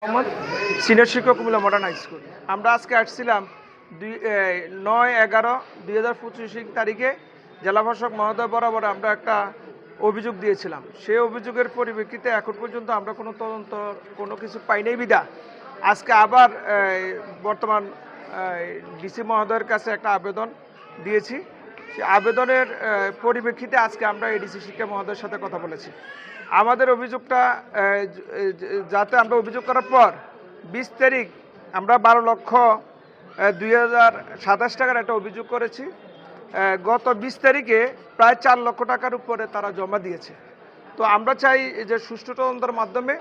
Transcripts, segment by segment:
Mohammad, senior শিক্ষক, Comilla modern high school. আমরা আজকে আসছিলাম 9/11/2025 তারিখে জেলা প্রশাসক মহোদয় বরাবর আমরা একটা অভিযোগ দিয়েছিলাম। সেই অভিযোগের পরিপ্রেক্ষিতে এখন পর্যন্ত আমরা কোনো তদন্ত কোনো কিছু পাই নাই বিধা আজকে আবার বর্তমান ডিসি মহোদয়ের কাছে একটা আবেদন দিয়েছি। সেই আবেদনের পরিপ্রেক্ষিতে আজকে আমরা এডিসি শিক্ষা মহোদয়ের সাথে কথা বলেছি। আমাদের অভিযোগটা যাতে আমরা অভিযোগ করার পর 20 তারিখ আমরা 12,02,027 টাকার একটা অভিযোগ করেছি। গত 20 তারিখে প্রায় 4 লক্ষ টাকার উপরে তারা জমা দিয়েছে। তো আমরা চাই যে সুষ্ঠু তদন্তের মাধ্যমে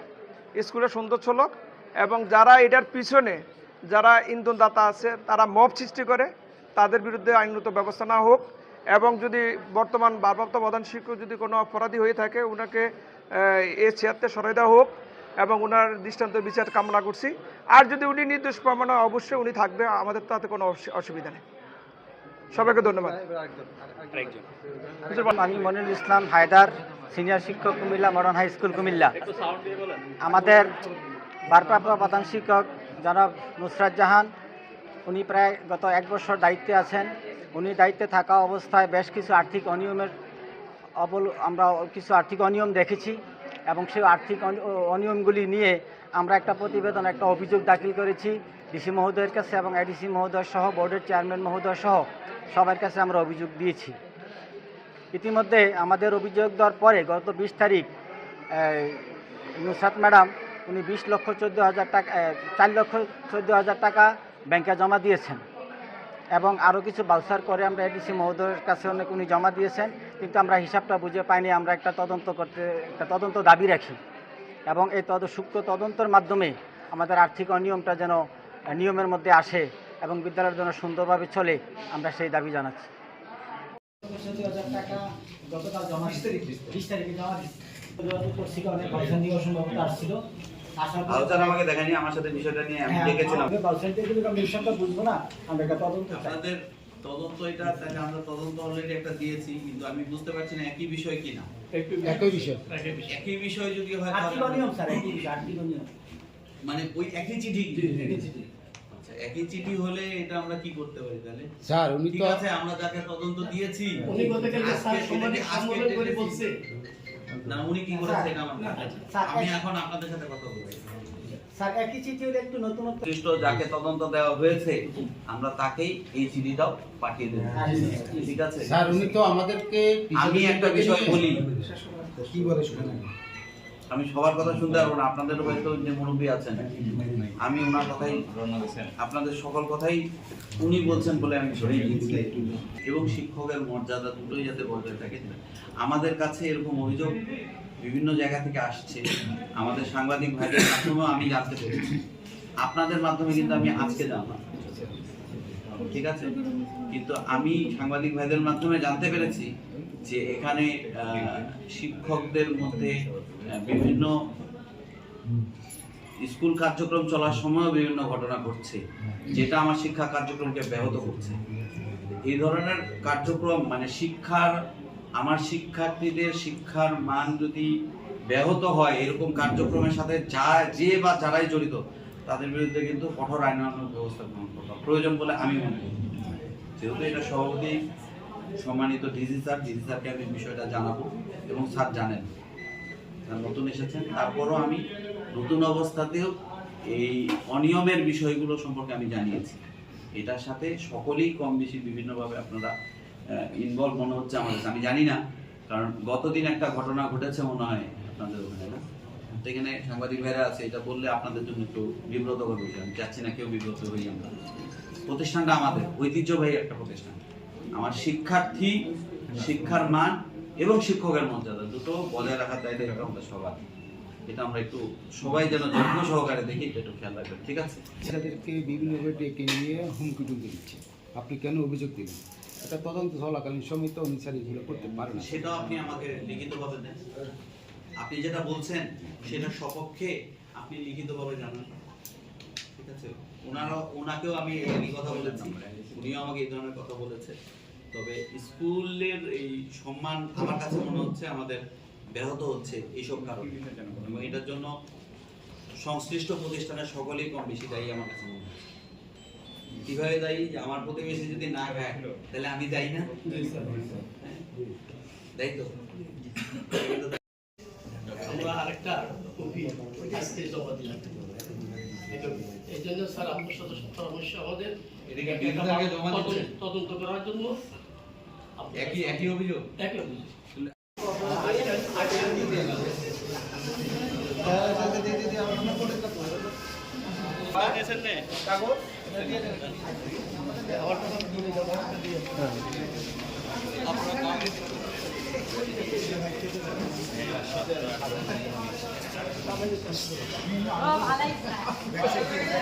স্কুলের সৌন্দর্য হোক এবং যারা এটার পিছনে যারা ইন্ধনদাতা আছে তারা মব সৃষ্টি করে তাদের বিরুদ্ধে আইনগত ব্যবস্থা না হোক এবং যদি বর্তমান ভারপ্রাপ্ত প্রধান শিক্ষক যদি কোনো অপরাধী হয়ে থাকে ওনাকে এ চেয়ারতে সরাই দেওয়া হোক এবং ওনার দৃষ্টান্ত বিচার কামনা করছি। আর যদি উনি নির্দোষ প্রমাণ হয় অবশ্যই উনি থাকবে, আমাদের তাতে কোনো অসুবিধা নেই। সবাইকে ধন্যবাদ। আমি মনিরুল ইসলাম হায়দার, সিনিয়র শিক্ষক, Comilla modern high school, Comilla. আমাদের ভারপ্রাপ্ত প্রধান শিক্ষক জনাব নুসরাত জাহান, উনি প্রায় গত 1 বছর দায়িত্বে আছেন। উনি দায়িত্বে থাকা অবস্থায় বেশ কিছু আর্থিক অনিয়মের আমরা কিছু আর্থিক অনিয়ম দেখেছি এবং সেই আর্থিক অনিয়মগুলি নিয়ে আমরা একটা প্রতিবেদন, একটা অভিযোগ দাখিল করেছি ডিসি মহোদয়ের কাছে এবং এডিসি মহোদয় সহ বোর্ডের চেয়ারম্যান মহোদয় সহ সবার কাছে আমরা অভিযোগ দিয়েছি। ইতিমধ্যে আমাদের অভিযোগ দেওয়ার পরে গত 20 তারিখ নুসরাত ম্যাডাম উনি 20,14,000 টাকা 4,14,000 টাকা ব্যাংকে জমা দিয়েছেন এবং আরও কিছু বাউচার করে আমরা এডিসি মহোদয়ের কাছে অনেক উনি জমা দিয়েছেন, কিন্তু আমরা হিসাবটা বুঝে পাইনি। আমরা একটা তদন্ত দাবি রাখি এবং এই সূক্ষ্ম তদন্তের মাধ্যমে আমাদের আর্থিক অনিয়মটা যেন নিয়মের মধ্যে আসে এবং বিদ্যালয়ের জন্য সুন্দরভাবে চলে, আমরা সেই দাবি জানাচ্ছি। 14,000 টাকা গতকাল জমা 20 তারিখে জমা দিচ্ছি অনেক পয়সা দিয়ে অসম্ভবতা আসছিল। আমাকে দেখানি, আমার সাথে বিষয়টা নিয়ে আমি দেখেছিলাম। বুঝবো না, আমরা একটা তদন্ত আপনাদের তদন্ত এটা তাহলে আমরা তদন্ত অলরেডি একটা দিয়েছি, কিন্তু আমি বুঝতে পারছি না একই বিষয় কিনা। একই বিষয় যদি হয় আর্থিক অনিয়ম স্যার, একই বিষয় আর্থিক অনিয়ম মানে ওই একই চিঠি। আচ্ছা, একই চিঠি হলে এটা আমরা কি করতে পারি তাহলে? স্যার উনি ঠিক তো আছে, আমরা যাকে তদন্ত দিয়েছি উনি বলতে গেলে স্যার সম্মানিত সম্বোধন করে বলছে না, উনি কি করেছে এটা আমার আমি এখন আপনাদের সাথে কথা বলছি। স্যার একই চিঠি হলে একটু নতুনত্ব যাকে তদন্ত দেওয়া হয়েছে আমরা তাকেই এই চিঠিটাও পাঠিয়ে দেব। ঠিক আছে স্যার, উনি তো আমাদেরকে আমি একটা বিষয় বলি, কি বলে শুনেন, আমি সবার কথা শুনতে পারবো না। আপনাদের হয়তো যে মুরব্বী আছেন, আমি ওনার কথাই, আপনাদের সকল কথাই উনি বলছেন বলে আমি ধরেই নিচ্ছি এবং শিক্ষকের মর্যাদা দুটোই যাতে বজায় থাকে। আমাদের কাছে এরকম অভিযোগ বিভিন্ন জায়গা থেকে আসছে, আমাদের সাংবাদিক ভাইদের মাধ্যমেও আমি জানতে পেরেছি, আপনাদের মাধ্যমে কিন্তু আমি আজকে জানলাম। ঠিক আছে, কিন্তু আমি সাংবাদিক ভাইদের মাধ্যমে জানতে পেরেছি যে এখানে শিক্ষকদের মধ্যে বিভিন্ন স্কুল কার্যক্রম চলার সময়ও বিভিন্ন ঘটনা ঘটছে, যেটা আমার শিক্ষা কার্যক্রমকে ব্যাহত করছে। এই ধরনের কার্যক্রম মানে আমার শিক্ষার্থীদের শিক্ষার মান যদি ব্যাহত হয়, এরকম কার্যক্রমের সাথে যারাই জড়িত তাদের বিরুদ্ধে কিন্তু কঠোর আইনানুগ ব্যবস্থা গ্রহণ করা প্রয়োজন বলে আমি মনে করি। যেহেতু এটা সভাপতি সম্মানিত ডিসি স্যারকে আমি বিষয়টা জানাবো এবং স্যার জানেন, নতুন এসেছেন, তারপরও আমি নতুন অবস্থাতেও এই অনিয়মের বিষয়গুলো সম্পর্কে আমি জানিয়েছি। এটার সাথে সকলেই কম বেশি বিভিন্নভাবে আপনারা ইনভলভ মনে হচ্ছে আমার কাছে, আমি জানি না, কারণ গতদিন একটা ঘটনা ঘটেছে মনে হয় আপনাদের ওখানে, না? এখানে সাংবাদিক ভাইরা আছে, এটা বললে আপনাদের জন্য একটু বিব্রত হবে, আমি চাচ্ছি না কেউ বিব্রত হই। আমরা প্রতিষ্ঠানটা আমাদের ঐতিহ্যবাহী একটা প্রতিষ্ঠান, আমার শিক্ষার্থী, শিক্ষার মান এবং শিক্ষকের মর্যাদা দুটো বজায় রাখার দায়িত্ব আমাদের সবার। এটা আমরা একটু সবাই যেন যত্ন সহকারে দেখি, এটা একটু খেয়াল রাখবেন। ঠিক আছে, ছেলেদেরকে বিভিন্নভাবে ডেকে নিয়ে হুমকি টুমকি দিচ্ছে, আপনি কেন অভিযোগ দিলেন? এটা তদন্ত চলাকালীন সময় তো উনি স্যার এগুলো করতে পারেন না। সেটাও আপনি আমাকে লিখিতভাবে দেন। আপনি যেটা বলছেন সেটার সপক্ষে আপনি লিখিতভাবে জানান। ঠিক আছে, ওনাকেও আমি এই কথা বলেছি, উনিও আমাকে এই ধরনের কথা বলেছে। তবে স্কুলের এই সম্মান আমার কাছে মনে হচ্ছে আমাদের ব্যাহত হচ্ছে এইসব কারণে, এবং এটার জন্য সংশ্লিষ্ট প্রতিষ্ঠানের সকলেই কম বেশি দায়ী আমার কাছে মনে হয়। কিভাবে দায়ী? যে আমার প্রতিবেশী যদি না খায় তাহলে আমি দায়ী না? হ্যাঁ? দায়ী তো। আমরা আরেকটা কপি আজকে জমা দিলাম। এই জন্য স্যার আপনার সাথে পরামর্শ আমাদের তদন্ত করার জন্য একই অভিযোগ। একই অভিযোগ। Oh, I like that.